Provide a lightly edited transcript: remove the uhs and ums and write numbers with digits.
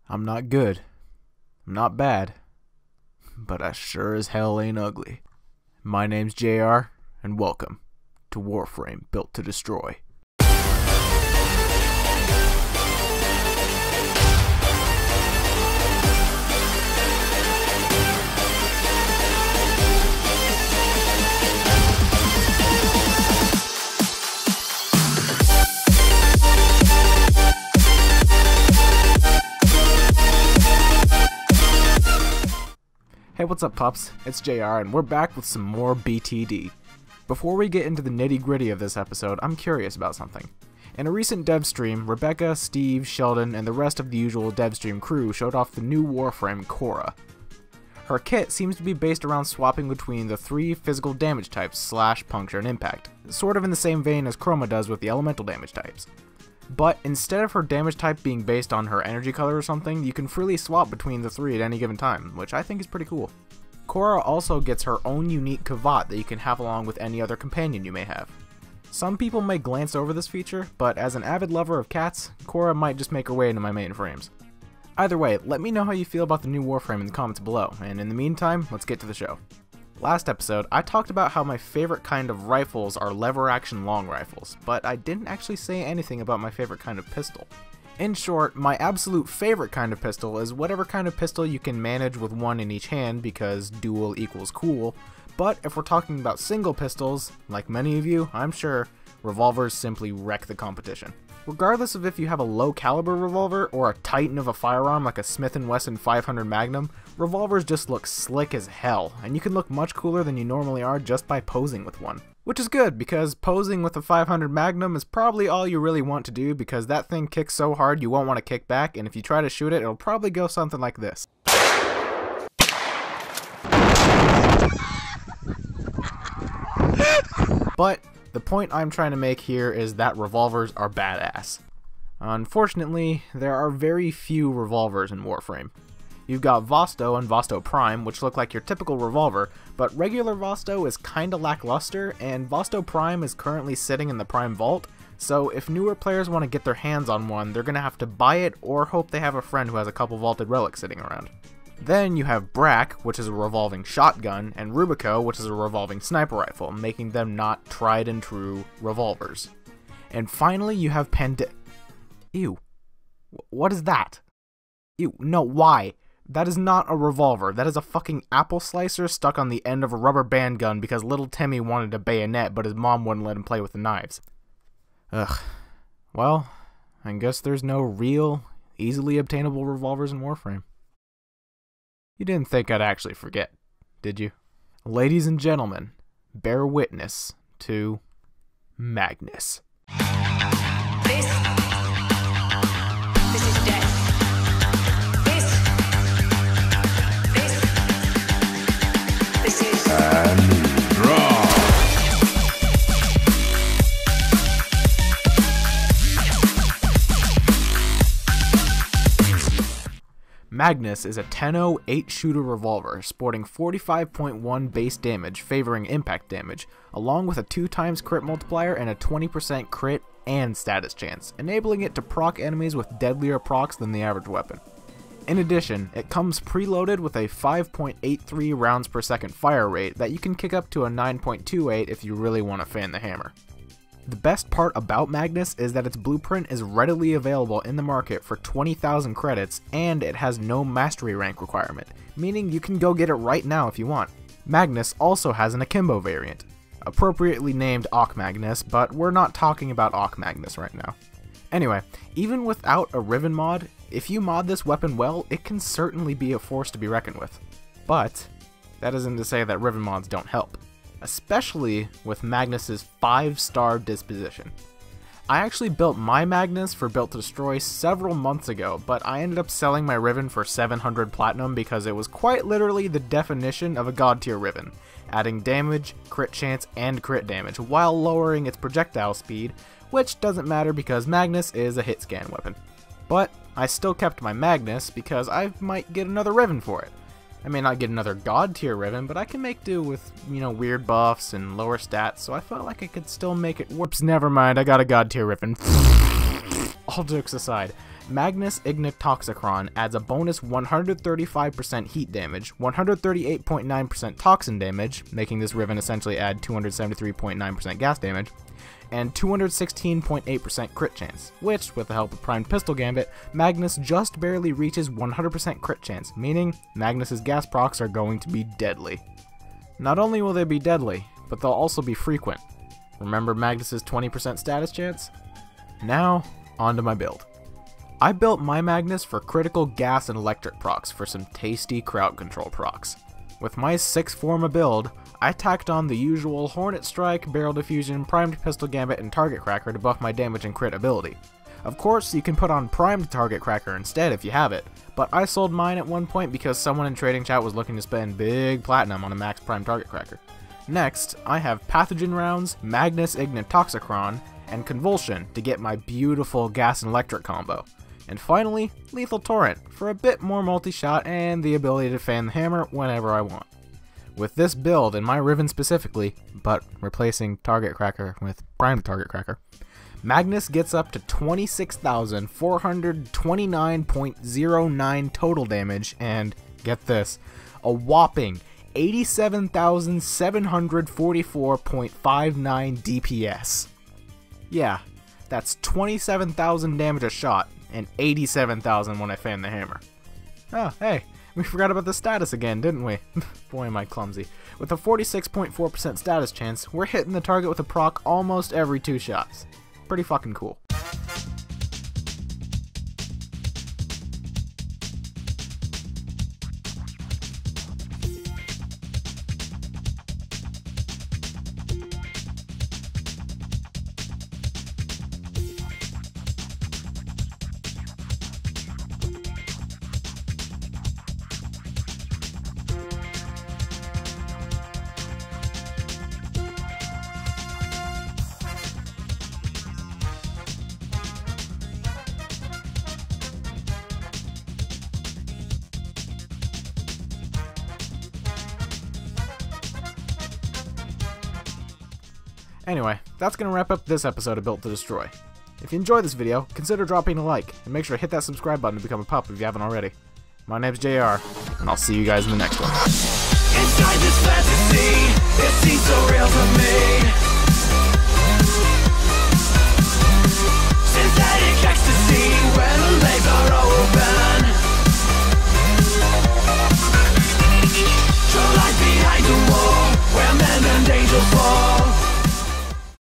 I'm not good. I'm not bad. But I sure as hell ain't ugly. My name's JR, and welcome to Warframe Built to Destroy. Hey, what's up, pups? It's JR, and we're back with some more BTD. Before we get into the nitty-gritty of this episode, I'm curious about something. In a recent dev stream, Rebecca, Steve, Sheldon, and the rest of the usual dev stream crew showed off the new Warframe, Cora. Her kit seems to be based around swapping between the three physical damage types, slash, puncture, and impact, sort of in the same vein as Chroma does with the elemental damage types. But instead of her damage type being based on her energy color or something, you can freely swap between the three at any given time, which I think is pretty cool. Cora also gets her own unique Kavat that you can have along with any other companion you may have. Some people may glance over this feature, but as an avid lover of cats, Cora might just make her way into my main frames. Either way, let me know how you feel about the new Warframe in the comments below, and in the meantime, let's get to the show. Last episode, I talked about how my favorite kind of rifles are lever-action long rifles, but I didn't actually say anything about my favorite kind of pistol. In short, my absolute favorite kind of pistol is whatever kind of pistol you can manage with one in each hand because dual equals cool, but if we're talking about single pistols, like many of you, I'm sure, revolvers simply wreck the competition. Regardless of if you have a low caliber revolver or a titan of a firearm like a Smith & Wesson 500 Magnum, revolvers just look slick as hell, and you can look much cooler than you normally are just by posing with one. Which is good, because posing with a 500 Magnum is probably all you really want to do because that thing kicks so hard you won't want to kick back, and if you try to shoot it, it'll probably go something like this. But the point I'm trying to make here is that revolvers are badass. Unfortunately, there are very few revolvers in Warframe. You've got Vosto and Vosto Prime, which look like your typical revolver, but regular Vosto is kinda lackluster, and Vosto Prime is currently sitting in the Prime Vault, so if newer players want to get their hands on one, they're gonna have to buy it or hope they have a friend who has a couple vaulted relics sitting around. Then you have Brack, which is a revolving shotgun, and Rubico, which is a revolving sniper rifle, making them not tried and true revolvers. And finally you have Panda. Ew. What is that? Ew, no, why? That is not a revolver, that is a fucking apple slicer stuck on the end of a rubber band gun because little Timmy wanted a bayonet but his mom wouldn't let him play with the knives. Ugh. Well, I guess there's no real, easily obtainable revolvers in Warframe. You didn't think I'd actually forget, did you? Ladies and gentlemen, bear witness to Magnus. This is death. This is... And draw! Magnus is a Tenno 8-shooter revolver, sporting 45.1 base damage, favoring impact damage, along with a 2x crit multiplier and a 20% crit and status chance, enabling it to proc enemies with deadlier procs than the average weapon. In addition, it comes preloaded with a 5.83 rounds per second fire rate that you can kick up to a 9.28 if you really want to fan the hammer. The best part about Magnus is that its blueprint is readily available in the market for 20,000 credits, and it has no mastery rank requirement, meaning you can go get it right now if you want. Magnus also has an Akimbo variant, appropriately named Auk Magnus, but we're not talking about Auk Magnus right now. Anyway, even without a Riven mod, if you mod this weapon well, it can certainly be a force to be reckoned with. But that isn't to say that Riven mods don't help, especially with Magnus's 5-star disposition. I actually built my Magnus for Built to Destroy several months ago, but I ended up selling my Riven for 700 platinum because it was quite literally the definition of a god tier Riven, adding damage, crit chance, and crit damage while lowering its projectile speed, which doesn't matter because Magnus is a hit scan weapon. But I still kept my Magnus because I might get another Riven for it. I may not get another god tier Riven, but I can make do with, weird buffs and lower stats, so I felt like I could still make it. Whoops, never mind, I got a god tier Riven. All jokes aside, Magnus Ignitoxicron adds a bonus 135% heat damage, 138.9% toxin damage, making this Riven essentially add 273.9% gas damage, and 216.8% crit chance, which, with the help of Primed Pistol Gambit, Magnus just barely reaches 100% crit chance, meaning Magnus's gas procs are going to be deadly. Not only will they be deadly, but they'll also be frequent. Remember Magnus's 20% status chance? Now, onto my build. I built my Magnus for critical gas and electric procs for some tasty crowd control procs. With my 6th Forma build, I tacked on the usual Hornet Strike, Barrel Diffusion, Primed Pistol Gambit, and Target Cracker to buff my damage and crit ability. Of course, you can put on Primed Target Cracker instead if you have it, but I sold mine at one point because someone in trading chat was looking to spend big platinum on a max Primed Target Cracker. Next, I have Pathogen Rounds, Magnus Ignitoxicron, and Convulsion to get my beautiful gas and electric combo. And finally, Lethal Torrent for a bit more multi-shot and the ability to fan the hammer whenever I want. With this build, and my Riven specifically, but replacing Target Cracker with Primed Target Cracker, Magnus gets up to 26,429.09 total damage and, get this, a whopping 87,744.59 DPS. Yeah, that's 27,000 damage a shot, and 87,000 when I fan the hammer. Oh, hey, we forgot about the status again, didn't we? Boy, am I clumsy. With a 46.4% status chance, we're hitting the target with a proc almost every 2 shots. Pretty fucking cool. Anyway, that's going to wrap up this episode of Built to Destroy. If you enjoyed this video, consider dropping a like, and make sure to hit that subscribe button to become a pup if you haven't already. My name's JR, and I'll see you guys in the next one. Inside this fantasy, it seems so real to me.